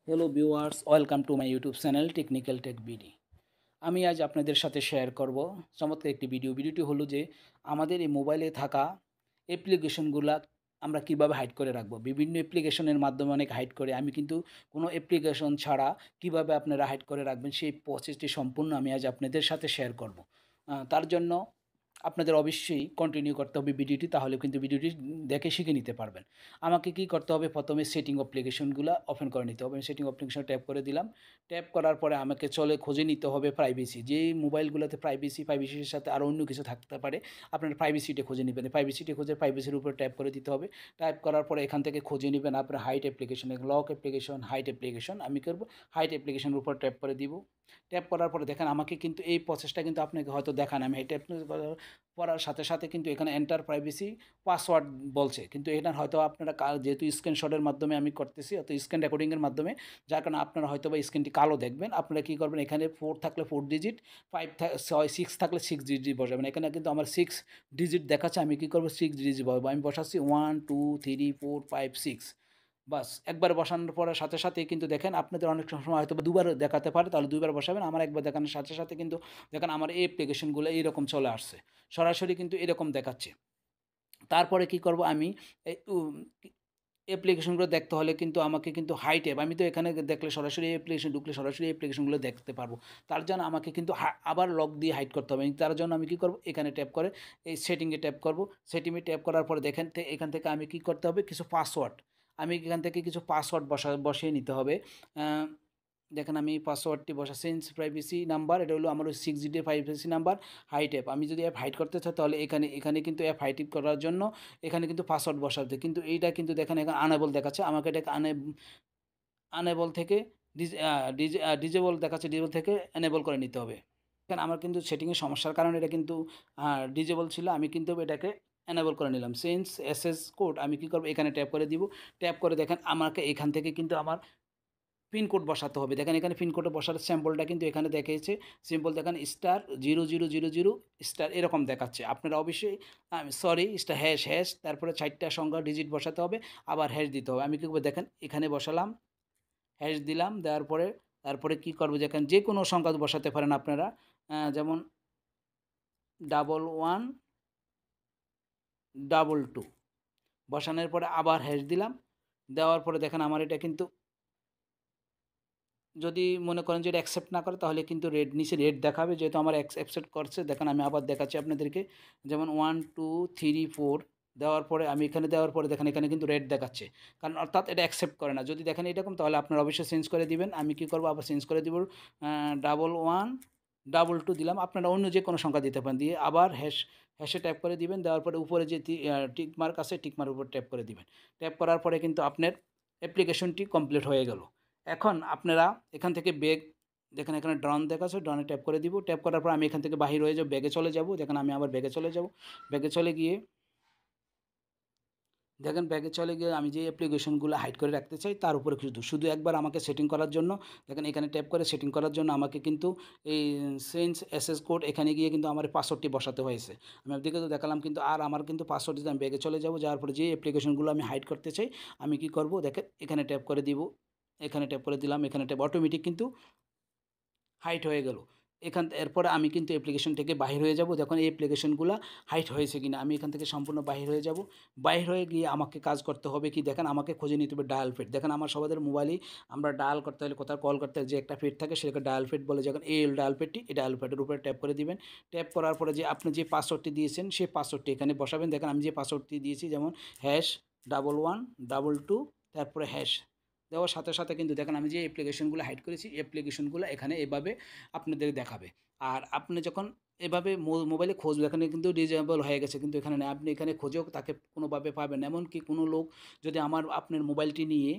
Hello viewers, welcome to my YouTube channel technical tech BD. আমি আজ আপনাদের সাথে শেয়ার করব চমৎকার একটি ভিডিওটি হলো যে আমাদের এই মোবাইলে থাকা অ্যাপ্লিকেশনগুলা আমরা কিভাবে হাইড করে রাখবো। বিভিন্ন অ্যাপ্লিকেশনের মাধ্যমে অনেক হাইড করে, আমি কিন্তু কোনো অ্যাপ্লিকেশন ছাড়া কিভাবে আপনারা হাইড করে রাখবেন সেই প্রসেসটি সম্পূর্ণ আমি আজ আপনাদের সাথে শেয়ার করব। তার জন্য আপনাদের অবশ্যই কন্টিনিউ করতে হবে ভিডিওটি, তাহলে কিন্তু ভিডিওটি দেখে শিখে নিতে পারবেন। আমাকে কি করতে হবে, প্রথমে সেটিং অ্যাপ্লিকেশনগুলো ওপেন করে নিতে হবে। আমি সেটিং অ্যাপ্লিকেশন ট্যাপ করে দিলাম। ট্যাপ করার পরে আমাকে খুঁজে নিতে হবে প্রাইভেসি। যে মোবাইলগুলোতে প্রাইভেসির সাথে আরও অন্য কিছু থাকতে পারে, আপনার প্রাইভেসিটা খুঁজে নেবেন। প্রাইভেসিটা খুঁজে প্রাইভেসির উপর ট্যাপ করে দিতে হবে। ট্যাপ করার পরে এখান থেকে খুঁজে নেবেন আপনার height application, lock application, height application. আমি করব হাইট অ্যাপ্লিকেশনের উপর ট্যাপ করে দিব। ট্যাপ করার পরে দেখেন আমাকে কিন্তু এই প্রসেসটা কিন্তু আপনাকে হয়তো দেখান। আমি এই ট্যাপ করার সাথে সাথে কিন্তু এখানে এন্টার প্রাইভেসি পাসওয়ার্ড বলছে, কিন্তু এখানে হয়তো আপনারা যেহেতু স্ক্রিনশটের মাধ্যমে আমি করতেছি, অত স্ক্রিন রেকর্ডিংয়ের মাধ্যমে, যার কারণে আপনারা হয়তো বা স্ক্রিনটি কালো দেখবেন। আপনারা কী করবেন, এখানে 4 থাকলে 4 ডিজিট, 6 থাকলে 6 ডিজিট বসাবেন। এখানে কিন্তু আমার 6 ডিজিট দেখাচ্ছে, আমি কী করবো 6 ডিজিট বসাবো। আমি বসাচ্ছি 1 2 3 4 5 6। বাস একবার বসানোর পরে সাথে সাথেই কিন্তু দেখেন আপনাদের অনেক সময় হয়তো বা দুবার দেখাতে পারে, তাহলে দুইবার বসাবেন। আমার একবার দেখানোর সাথে সাথে কিন্তু দেখেন আমার এই অ্যাপ্লিকেশনগুলো এইরকম চলে আসছে, সরাসরি কিন্তু এরকম দেখাচ্ছে। তারপরে কি করব আমি, এই অ্যাপ্লিকেশনগুলো দেখতে হলে কিন্তু আমাকে কিন্তু হাই ট্যাব, আমি তো এখানে দেখলে সরাসরি অ্যাপ্লিকেশন ঢুকলে সরাসরি অ্যাপ্লিকেশনগুলো দেখতে পারবো। তার জন্য আমাকে কিন্তু আবার লক দিয়ে হাইড করতে হবে। তার জন্য আমি কী করব, এখানে ট্যাপ করে এই সেটিংয়ে ট্যাপ করব। সেটিংয়ে ট্যাপ করার পরে দেখেন এখান থেকে আমি কী করতে হবে, কিছু পাসওয়ার্ড, আমি এখান থেকে কিছু পাসওয়ার্ড বসিয়ে নিতে হবে। দেখেন আমি পাসওয়ার্ডটি চেঞ্জ প্রাইভেসি নাম্বার, এটা হলো আমার ওই 6 ডিজিটের প্রাইভেসি নাম্বার। হাইট অ্যাপ, আমি যদি অ্যাপ হাইড করতে চাই তাহলে এখানে এখানে কিন্তু অ্যাপ হাইড করার জন্য এখানে কিন্তু পাসওয়ার্ড বসাতে, কিন্তু এইটা কিন্তু দেখেন এখানে আনেবল দেখাচ্ছে। আমাকে এটাকে আনেবল থেকে ডিজেবল দেখাচ্ছে, ডিজেবল থেকে এনেবল করে নিতে হবে। দেখেন আমার কিন্তু সেটিংয়ের সমস্যার কারণে এটা কিন্তু ডিজেবল ছিল, আমি কিন্তু এটাকে এনেবল করে নিলাম। চেঞ্জ এসএস কোড, আমি কী করব, এখানে ট্যাপ করে দিব। ট্যাপ করে দেখেন আমাকে এখান থেকে কিন্তু আমার পিনকোড বসাতে হবে। দেখেন এখানে পিনকোডে বসার স্যাম্পলটা কিন্তু এখানে দেখিয়েছে। সিম্পল দেখেন *0000 স্টার এরকম দেখাচ্ছে। আপনারা অবশ্যই স্টার হ্যাশ তারপরে 4 টা সংখ্যা ডিজিট বসাতে হবে, আবার হ্যাশ দিতে হবে। আমি কী করব, দেখেন এখানে বসালাম, হ্যাশ দিলাম, দেওয়ার পরে তারপরে কী করব, দেখেন যে কোনো সংখ্যা বসাতে পারেন আপনারা। যেমন 1122 বসানোর পরে আবার হ্যাশ দিলাম। দেওয়ার পরে দেখেন আমার এটা কিন্তু, যদি মনে করেন যে এটা অ্যাকসেপ্ট না করে তাহলে কিন্তু নিচে রেড দেখাবে, যেহেতু আমার অ্যাকসেপ্ট করছে। দেখেন আমি আবার দেখাচ্ছি আপনাদেরকে, যেমন 1 2 3 4 দেওয়ার পরে, আমি এখানে দেওয়ার পরে দেখেন এখানে কিন্তু রেড দেখাচ্ছে, কারণ অর্থাৎ এটা অ্যাকসেপ্ট করে না। যদি দেখেন এরকম তাহলে আপনারা অবশ্যই চেঞ্জ করে দিবেন। আমি কি করব, আবার চেঞ্জ করে দিব, 1122 দিলাম। আপনারা অন্য যে কোনো সংখ্যা দিতে পারেন, দিয়ে আবার হ্যাশে ট্যাপ করে দিবেন। দেওয়ার পরে উপরে যে টিক মার্ক আছে, টিক মার্কের উপর ট্যাপ করে দিবেন। ট্যাপ করার পরে কিন্তু আপনার অ্যাপ্লিকেশনটি কমপ্লিট হয়ে গেল। এখন আপনারা এখান থেকে দেখেন এখানে ডান দেখাচ্ছে, ডানে ট্যাপ করে দিব। ট্যাপ করার পর আমি এখান থেকে বাহির হয়ে যাব, ব্যাগে চলে যাব। দেখেন আমি আবার ব্যাগে চলে যাব। ব্যাগে চলে গিয়ে দেখেন ব্যাগে চলে গিয়ে আমি যে অ্যাপ্লিকেশনগুলো হাইড করে রাখতে চাই তার উপরে শুধু একবার আমাকে সেটিং করার জন্য, দেখেন এখানে ট্যাপ করে সেটিং করার জন্য আমাকে কিন্তু এই চেঞ্জ এসএস কোড এখানে গিয়ে কিন্তু আমার পাসওয়ার্ডটি বসাতে হয়েছে। আমি আপনাদেরকে তো দেখালাম, কিন্তু আর আমার কিন্তু পাসওয়ার্ড দিতে আমি ব্যাগে চলে যাব। যাওয়ার পরে যে অ্যাপ্লিকেশনগুলো আমি হাইড করতে চাই আমি কি করব, দেখেন এখানে ট্যাপ করে দিব। এখানে ট্যাপ করে দিলাম, এখানে ট্যাপ অটোমেটিক কিন্তু হাইট হয়ে গেল। এরপরে আমি কিন্তু অ্যাপ্লিকেশন থেকে বাহির হয়ে যাব। দেখুন এই অ্যাপ্লিকেশনগুলা হাইট হয়েছে কিনা, আমি এখান থেকে সম্পূর্ণ বাহির হয়ে যাব। বাহির হয়ে গিয়ে আমাকে কাজ করতে হবে কি, দেখেন আমাকে খুঁজে নিতে হবে ডায়াল পেড। দেখেন আমার সবাদের মোবাইলেই আমরা ডায়াল করতে হলে, কোথাও কল করতে হলে যে একটা পেড থাকে সেটাকে ডায়াল পেড বলে। যখন এই ডায়াল পেডটি, এই ডায়াল পেডের উপরে ট্যাপ করে দিবেন। ট্যাপ করার পরে যে আপনি যে পাসওয়ার্ডটি দিয়েছেন সেই পাসওয়ার্ডটি এখানে বসাবেন। দেখেন আমি যে পাসওয়ার্ডটি দিয়েছি, যেমন #1122 তারপরে হ্যাশ দেওয়ার সাথে সাথে কিন্তু দেখেন আমি যে অ্যাপ্লিকেশনগুলো হাইড করেছি অ্যাপ্লিকেশনগুলো এখানে এভাবে আপনাদের দেখাবে। আর আপনি যখন এভাবে মোবাইলে খোঁজ, এখানে কিন্তু ডিজেবল হয়ে গেছে, কিন্তু এখানে নেই। আপনি এখানে খুঁজেও তাকে কোনোভাবে পাবেন না। এমনকি কোনো লোক যদি আপনার মোবাইলটি নিয়ে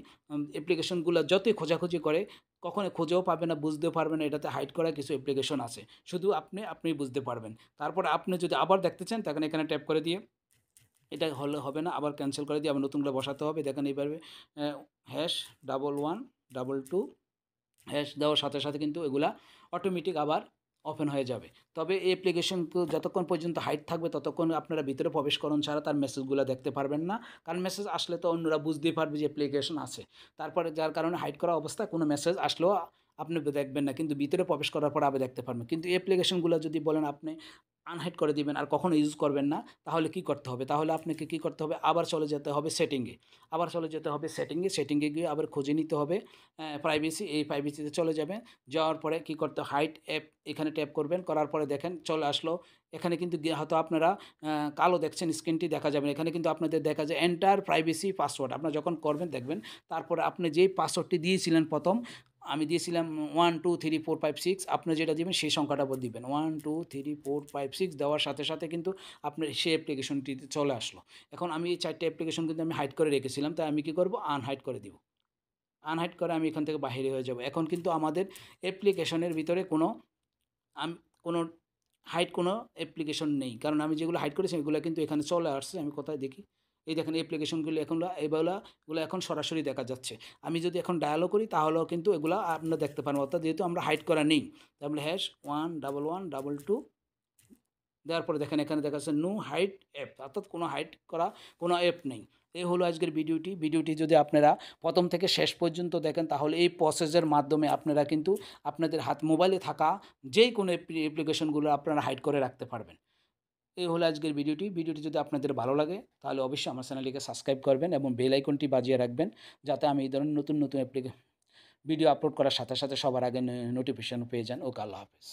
অ্যাপ্লিকেশনগুলো যতই খোঁজাখুঁজি করে, কখনো খুঁজেও পাবে না, বুঝতেও পারবে না এটাতে হাইড করা কিছু অ্যাপ্লিকেশন আছে। শুধু আপনি বুঝতে পারবেন। তারপর আপনি যদি আবার দেখতে চান তখন এখানে ট্যাপ করে দিয়ে, এটা হলে হবে না, আবার ক্যানসেল করে দিয়ে আবার নতুন করে বসাতে হবে। দেখেন এইভাবে #1122 দেওয়ার সাথে সাথে কিন্তু এগুলা অটোমেটিক আবার ওপেন হয়ে যাবে। তবে এই অ্যাপ্লিকেশন যতক্ষণ পর্যন্ত হাইড থাকবে ততক্ষণ আপনারা ভিতরে প্রবেশকরণ ছাড়া তার মেসেজগুলো দেখতে পারবেন না। কারণ মেসেজ আসলে তো অন্যরা বুঝতেই পারবে যে অ্যাপ্লিকেশন আছে। তারপরে যার কারণে হাইড করা অবস্থায় কোনো মেসেজ আসলেও আপনি দেখবেন না। কিন্তু ভিতরে প্রবেশ করার পর আবার দেখতে পারবেন। কিন্তু এই অ্যাপ্লিকেশনগুলো যদি বলেন আপনি আনহাইড করে দিবেন আর কখনো ইউজ করবেন না, তাহলে কি করতে হবে? তাহলে আপনাকে কি করতে হবে? আবার চলে যেতে হবে সেটিংয়ে। আবার চলে যেতে হবে সেটিংয়ে। সেটিংয়ে গিয়ে আবার খুঁজে নিতে হবে প্রাইভেসি। এই প্রাইভেসিতে চলে যাবেন। যাওয়ার পরে কি করতে হাইড অ্যাপ এখানে ট্যাপ করবেন। করার পরে দেখেন চলে আসলো। এখানে কিন্তু গিয়ে হয়তো আপনারা কালো দেখছেন স্ক্রিনটি দেখা যাবে না। এখানে কিন্তু আপনাদের দেখা যায় এন্টার প্রাইভেসি পাসওয়ার্ড। আপনারা যখন করবেন দেখবেন। তারপরে আপনি যেই পাসওয়ার্ডটি দিয়েছিলেন ১ম আমি দিয়েছিলাম 1 2 3 4 5 6 আপনি যেটা দিবেন সেই সংখ্যাটা আবার দিবেন। 1 2 3 4 5 6 দেওয়ার সাথে, সাথে কিন্তু আপনার সেই অ্যাপ্লিকেশনটিতে চলে আসলো। এখন আমি এই ৪ টা অ্যাপ্লিকেশন কিন্তু আমি হাইড করে রেখেছিলাম। তাই আমি কি করব? আনহাইড করে দিব। আনহাইড করে আমি এখান থেকে বাহিরে হয়ে যাব। এখন কিন্তু আমাদের অ্যাপ্লিকেশনের ভিতরে কোনো আম কোনো হাইড কোনো অ্যাপ্লিকেশন নেই। কারণ আমি যেগুলো হাইড করেছি এগুলো কিন্তু এখানে চলে আসছে। আমি কোথায় দেখি? এই দেখেন অ্যাপ্লিকেশনগুলো এগুলো এখন সরাসরি দেখা যাচ্ছে। আমি যদি এখন ডায়ালও করি তাহলেও কিন্তু এগুলা আপনারা দেখতে পারেন। অর্থাৎ যেহেতু আমরা হাইড করা নেই। তাহলে #11122 দেওয়ার পরে দেখেন এখানে দেখা যাচ্ছে নো হাইড অ্যাপ অর্থাৎ কোনো হাইড করা কোনো অ্যাপ নেই। এই হলো আজকের ভিডিওটি। ভিডিওটি যদি আপনারা ১ম থেকে শেষ পর্যন্ত দেখেন তাহলে এই প্রসেসের মাধ্যমে আপনারা কিন্তু আপনাদের মোবাইলে থাকা যেকোনো অ্যাপ্লিকেশনগুলো আপনারা হাইড করে রাখতে পারবেন। এই হলো আজকের ভিডিওটি। ভিডিওটি যদি আপনাদের ভালো লাগে তাহলে অবশ্যই আমার চ্যানেলটিকে সাবস্ক্রাইব করবেন এবং বেল আইকনটি বাজিয়ে রাখবেন যাতে আমি এই ধরনের নতুন, নতুন ভিডিও আপলোড করার সাথে, সাথে সবার আগে নোটিফিকেশন পেয়ে যান। ওকে, আল্লাহ হাফেজ।